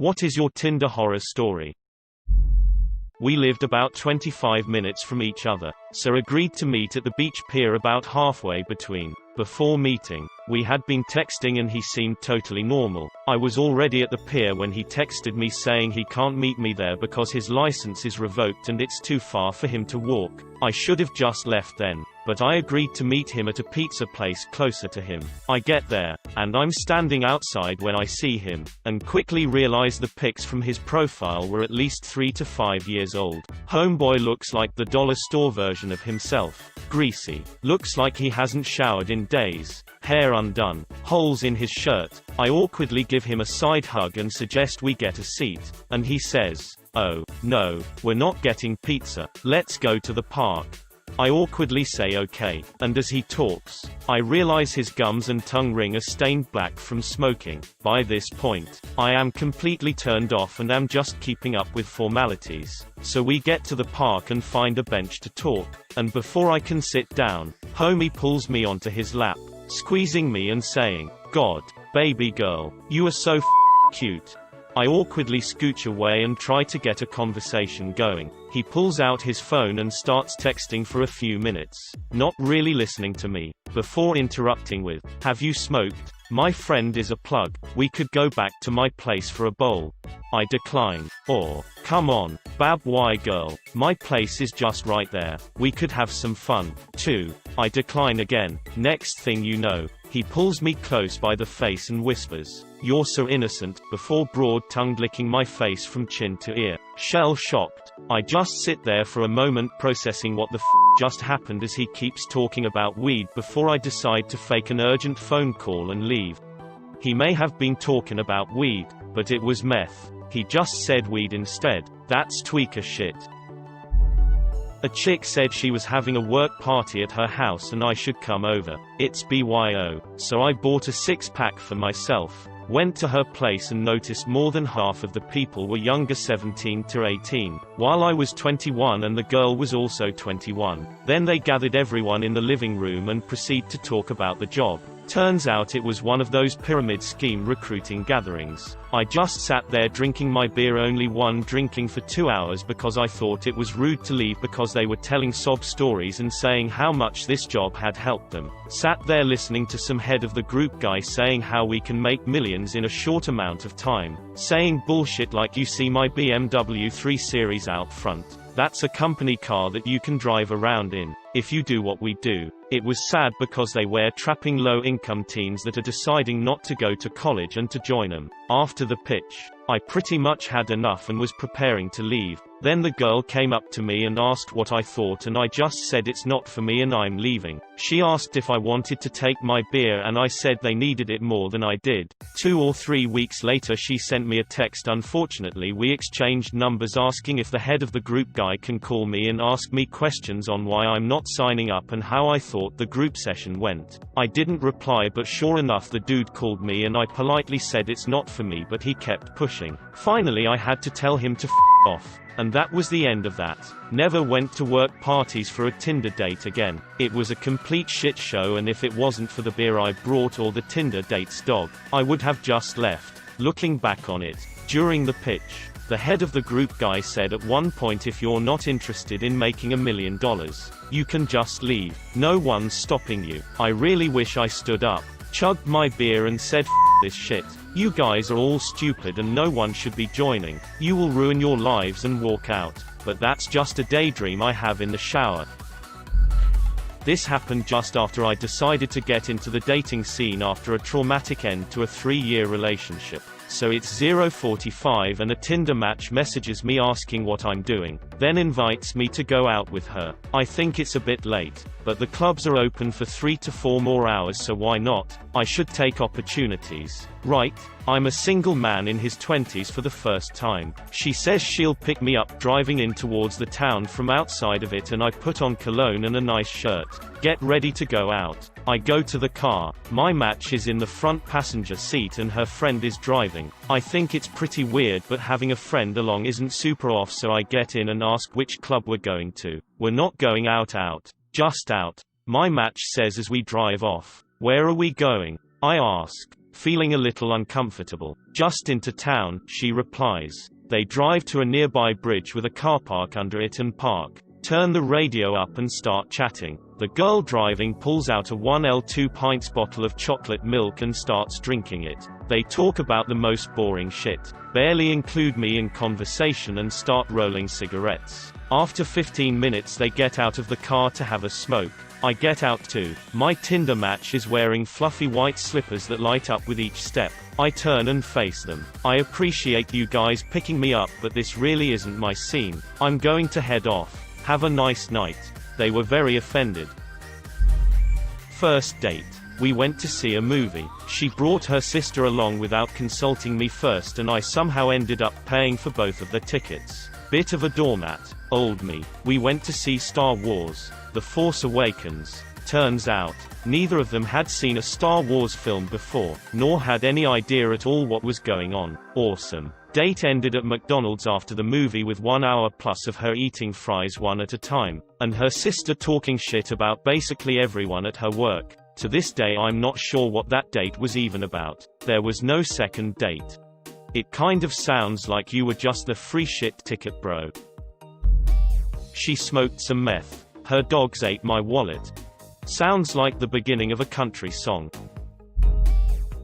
What is your Tinder horror story? We lived about 25 minutes from each other, so agreed to meet at the beach pier about halfway between. Before meeting, we had been texting and he seemed totally normal. I was already at the pier when he texted me saying he can't meet me there because his license is revoked and it's too far for him to walk. I should have just left then, but I agreed to meet him at a pizza place closer to him. I get there, and I'm standing outside when I see him, and quickly realize the pics from his profile were at least 3 to 5 years old. Homeboy looks like the dollar store version of himself. Greasy. Looks like he hasn't showered in days. Hair undone. Holes in his shirt. I awkwardly give him a side hug and suggest we get a seat, and he says, "Oh, no, we're not getting pizza. Let's go to the park." I awkwardly say okay, and as he talks, I realize his gums and tongue ring are stained black from smoking. By this point, I am completely turned off and am just keeping up with formalities. So we get to the park and find a bench to talk, and before I can sit down, homie pulls me onto his lap, squeezing me and saying, "God, baby girl, you are so cute." I awkwardly scooch away and try to get a conversation going. He pulls out his phone and starts texting for a few minutes, not really listening to me, before interrupting with, "Have you smoked? My friend is a plug. We could go back to my place for a bowl." I decline. Or, "Come on, bab why girl, my place is just right there. We could have some fun, too." I decline again. Next thing you know, he pulls me close by the face and whispers, "You're so innocent," before broad-tongued licking my face from chin to ear. Shell-shocked, I just sit there for a moment processing what the just happened as he keeps talking about weed before I decide to fake an urgent phone call and leave. He may have been talking about weed, but it was meth. He just said weed instead. That's tweaker shit. A chick said she was having a work party at her house and I should come over. It's BYO, so I bought a 6-pack for myself. Went to her place and noticed more than half of the people were younger 17 to 18, while I was 21 and the girl was also 21. Then they gathered everyone in the living room and proceed to talk about the job. Turns out it was one of those pyramid scheme recruiting gatherings. I just sat there drinking my beer, only one drinking for 2 hours because I thought it was rude to leave because they were telling sob stories and saying how much this job had helped them. Sat there listening to some head of the group guy saying how we can make millions in a short amount of time. Saying bullshit like, "You see my BMW 3 Series out front? That's a company car that you can drive around in, if you do what we do." It was sad because they were trapping low-income teens that are deciding not to go to college and to join them. After the pitch, I pretty much had enough and was preparing to leave. Then the girl came up to me and asked what I thought, and I just said it's not for me and I'm leaving. She asked if I wanted to take my beer and I said they needed it more than I did. 2 or 3 weeks later she sent me a text. Unfortunately we exchanged numbers asking if the head of the group guy can call me and ask me questions on why I'm not signing up and how I thought the group session went. I didn't reply, but sure enough the dude called me and I politely said it's not for me, but he kept pushing. Finally I had to tell him to f off. And that was the end of that. Never went to work parties for a Tinder date again. It was a complete shit show, and if it wasn't for the beer I brought or the Tinder date's dog, I would have just left. Looking back on it, during the pitch, the head of the group guy said at one point, "If you're not interested in making $1 million, you can just leave. No one's stopping you." I really wish I stood up, chugged my beer and said, "F this shit. You guys are all stupid and no one should be joining. You will ruin your lives," and walk out. But that's just a daydream I have in the shower. This happened just after I decided to get into the dating scene after a traumatic end to a 3-year relationship. So it's 0:45 and a Tinder match messages me asking what I'm doing, then invites me to go out with her. I think it's a bit late, but the clubs are open for 3 to 4 more hours, so why not? I should take opportunities, right? I'm a single man in his 20s for the first time. She says she'll pick me up driving in towards the town from outside of it, and I put on cologne and a nice shirt. Get ready to go out. I go to the car. My match is in the front passenger seat and her friend is driving. I think it's pretty weird, but having a friend along isn't super off, so I get in and ask which club we're going to. We're not going out, just out. My match says as we drive off, "Where are we going?" I ask. feeling a little uncomfortable. "Just into town," she replies. They drive to a nearby bridge with a car park under it and park. Turn the radio up and start chatting. The girl driving pulls out a 1L 2 pints bottle of chocolate milk and starts drinking it. They talk about the most boring shit, barely include me in conversation and start rolling cigarettes. After 15 minutes they get out of the car to have a smoke. I get out too. My Tinder match is wearing fluffy white slippers that light up with each step. I turn and face them. "I appreciate you guys picking me up, but this really isn't my scene. I'm going to head off. Have a nice night." They were very offended. First date. We went to see a movie. She brought her sister along without consulting me first and I somehow ended up paying for both of the tickets. Bit of a doormat. Old me. We went to see Star Wars: The Force Awakens. Turns out, neither of them had seen a Star Wars film before, nor had any idea at all what was going on. Awesome. Date ended at McDonald's after the movie with 1 hour plus of her eating fries one at a time, and her sister talking shit about basically everyone at her work. To this day I'm not sure what that date was even about. There was no second date. It kind of sounds like you were just the free shit ticket bro. She smoked some meth. Her dogs ate my wallet. Sounds like the beginning of a country song.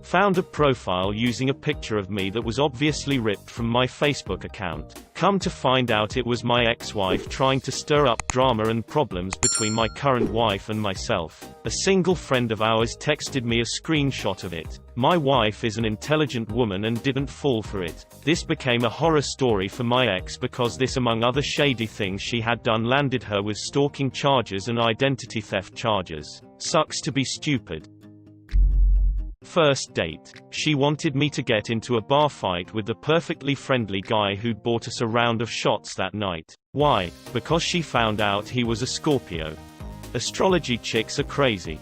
Found a profile using a picture of me that was obviously ripped from my Facebook account. Come to find out it was my ex-wife trying to stir up drama and problems between my current wife and myself. A single friend of ours texted me a screenshot of it. My wife is an intelligent woman and didn't fall for it. This became a horror story for my ex because this, among other shady things she had done, landed her with stalking charges and identity theft charges. Sucks to be stupid. First date. She wanted me to get into a bar fight with the perfectly friendly guy who'd bought us a round of shots that night. Why? Because she found out he was a Scorpio. Astrology chicks are crazy.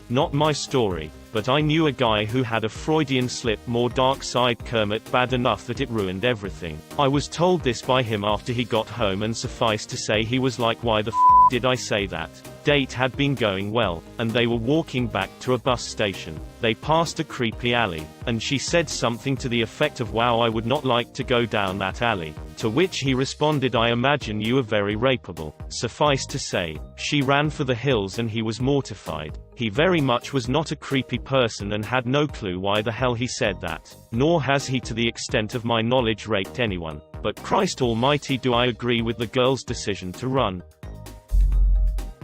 Not my story, but I knew a guy who had a Freudian slip, more dark side Kermit bad enough that it ruined everything. I was told this by him after he got home, and suffice to say he was like, "Why the f did I say that?" Date had been going well, and they were walking back to a bus station. They passed a creepy alley, and she said something to the effect of, "Wow, I would not like to go down that alley." To which he responded, "I imagine you are very rapeable." Suffice to say, she ran for the hills and he was mortified. He very much was not a creepy person and had no clue why the hell he said that. Nor has he, to the extent of my knowledge, raped anyone. But Christ almighty, do I agree with the girl's decision to run.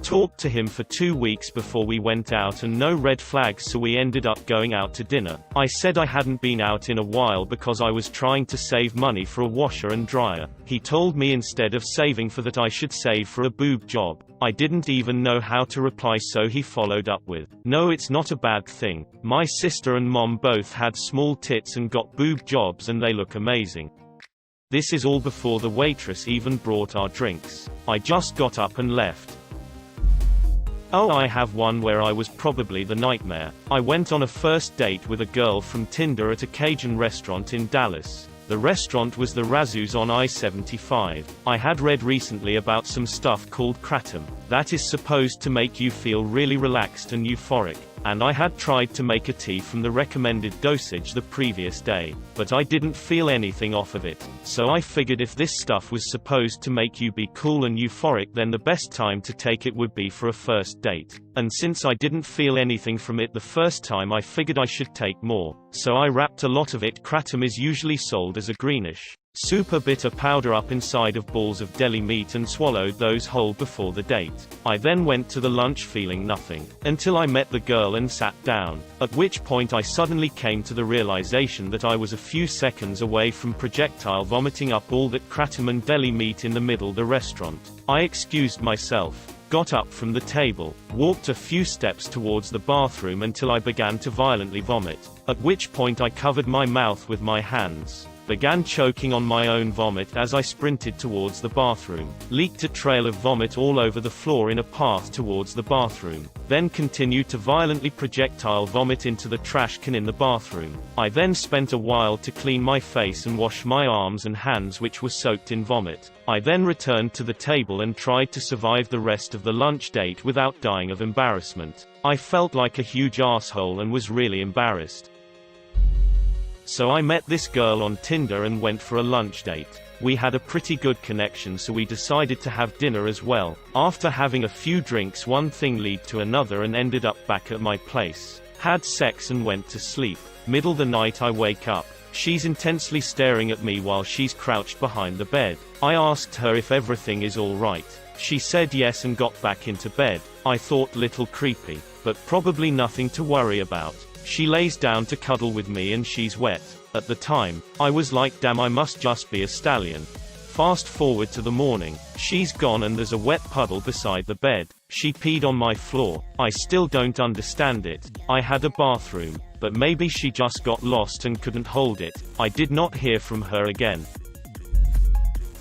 Talked to him for 2 weeks before we went out and no red flags, so we ended up going out to dinner. I said I hadn't been out in a while because I was trying to save money for a washer and dryer. He told me instead of saving for that I should save for a boob job. I didn't even know how to reply, so he followed up with, "No, it's not a bad thing. My sister and mom both had small tits and got boob jobs and they look amazing." This is all before the waitress even brought our drinks. I just got up and left. Oh, I have one where I was probably the nightmare. I went on a first date with a girl from Tinder at a Cajun restaurant in Dallas. The restaurant was the Razzoos on I-75. I had read recently about some stuff called kratom, that is supposed to make you feel really relaxed and euphoric. And I had tried to make a tea from the recommended dosage the previous day, but I didn't feel anything off of it. So I figured if this stuff was supposed to make you be cool and euphoric, then the best time to take it would be for a first date. And since I didn't feel anything from it the first time, I figured I should take more. So I wrapped a lot of it. Kratom is usually sold as a greenish, super bitter powder up inside of balls of deli meat, and swallowed those whole before the date. I then went to the lunch feeling nothing, until I met the girl and sat down, at which point I suddenly came to the realization that I was a few seconds away from projectile vomiting up all that kratom and deli meat in the middle of the restaurant. I excused myself, got up from the table, walked a few steps towards the bathroom until I began to violently vomit, at which point I covered my mouth with my hands. Began choking on my own vomit as I sprinted towards the bathroom. Leaked a trail of vomit all over the floor in a path towards the bathroom. Then continued to violently projectile vomit into the trash can in the bathroom. I then spent a while to clean my face and wash my arms and hands, which were soaked in vomit. I then returned to the table and tried to survive the rest of the lunch date without dying of embarrassment. I felt like a huge asshole and was really embarrassed. So I met this girl on Tinder and went for a lunch date. We had a pretty good connection, so we decided to have dinner as well. After having a few drinks, one thing led to another and ended up back at my place. Had sex and went to sleep. Middle the night I wake up. She's intensely staring at me while she's crouched behind the bed. I asked her if everything is alright. She said yes and got back into bed. I thought little creepy, but probably nothing to worry about. She lays down to cuddle with me and she's wet. At the time, I was like, damn, I must just be a stallion. Fast forward to the morning. She's gone and there's a wet puddle beside the bed. She peed on my floor. I still don't understand it. I had a bathroom, but maybe she just got lost and couldn't hold it. I did not hear from her again.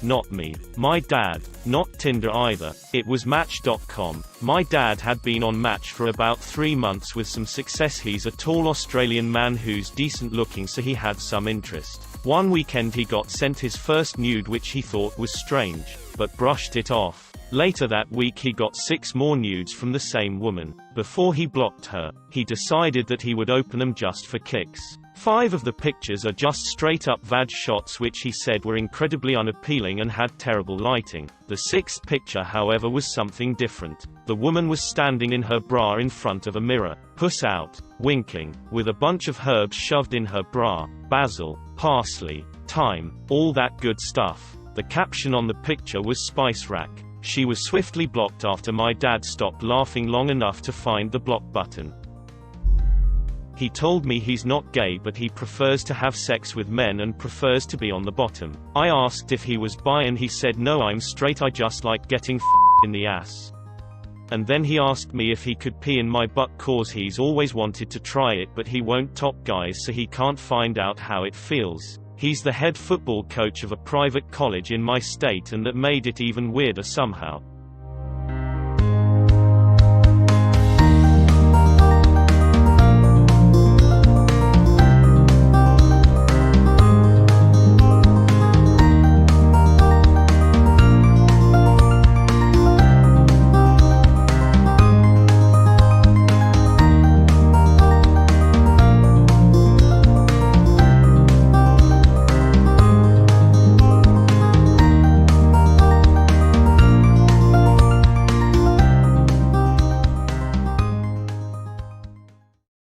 Not me. My dad. Not Tinder either. It was Match.com. My dad had been on Match for about 3 months with some success. He's a tall Australian man who's decent looking, so he had some interest. One weekend he got sent his first nude, which he thought was strange, but brushed it off. Later that week he got 6 more nudes from the same woman. Before he blocked her, he decided that he would open them just for kicks. 5 of the pictures are just straight up vag shots, which he said were incredibly unappealing and had terrible lighting. The 6th picture, however, was something different. The woman was standing in her bra in front of a mirror, puss out, winking, with a bunch of herbs shoved in her bra: basil, parsley, thyme, all that good stuff. The caption on the picture was "Spice Rack." She was swiftly blocked after my dad stopped laughing long enough to find the block button. He told me he's not gay, but he prefers to have sex with men and prefers to be on the bottom. I asked if he was bi and he said, no, I'm straight, I just like getting in the ass. And then he asked me if he could pee in my butt cause he's always wanted to try it, but he won't top guys, so he can't find out how it feels. He's the head football coach of a private college in my state, and that made it even weirder somehow.